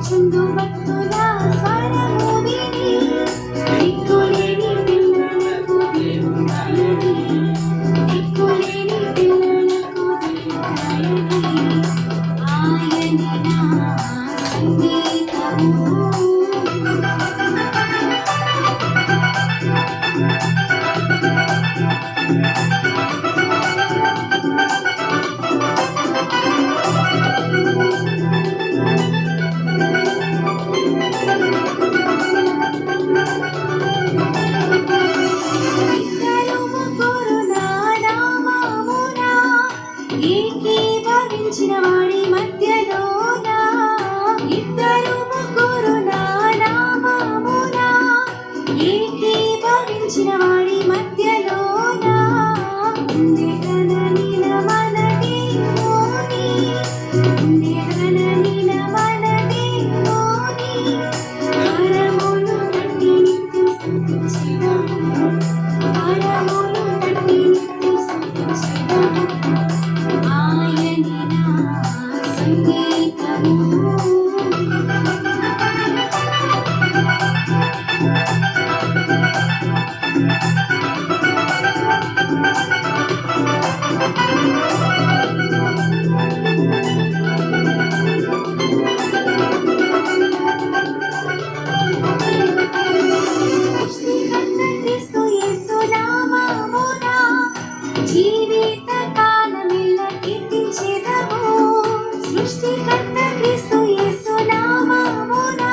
చుందు భక్తుల స్వరము విని దిక్కులేని పిల్లలకు దేవుడాయని దిక్కులేని పిల్లలకు దేవుడాయని ఆయని నా సంగీతము ఏకీభవించిన వాడి మధ్యలోన ఇద్దరు ముగ్గురు నామమున ఏకీభవించిన వాడి మధ్యలోన ఉండెదననిన మనదేమోని ఉండెదననిన మనదేమోని కరములు తట్టి నిత్యం స్తుతించెదము కరములు తట్టి నిత్యం స్తుతించెదము ఆయని నా సంగీతము జీవిత కాలమెల్ల కీర్తించెదము సృష్టికర్త క్రీస్తు యేసు నామమున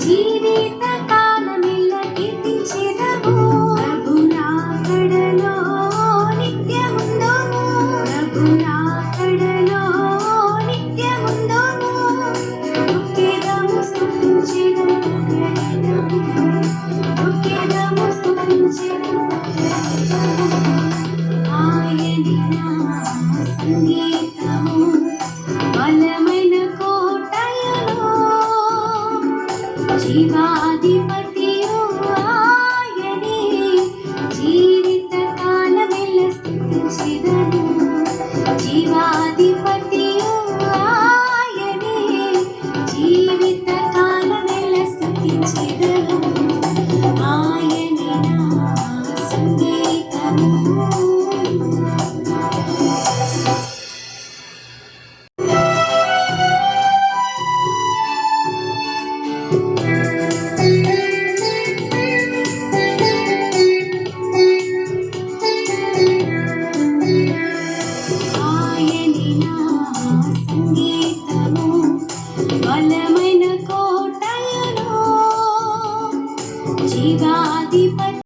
జీవిత కాలమెల్ల కీర్తించెదము ప్రభు రాకడలో నిత్యముందుము ప్రభు రాకడలో నిత్యముందుము దుఃఖేదము స్తుతించెదము పొగడెదము దుఃఖేదము స్తుతించెదము ఆయని నా సంగీతము బలమైన కోటయలో జీవాధిపతియు ఆయనే జీవిత కాలమెల్ల స్తుతించెదను జీవాధిపతియు ఆయనే జీవిత కాలమెల్ల స్తుతించెదను ఆయని నా సంగీతము ఆయని నా సంగీతము బలమైన కోటయలో జీవాధిపతి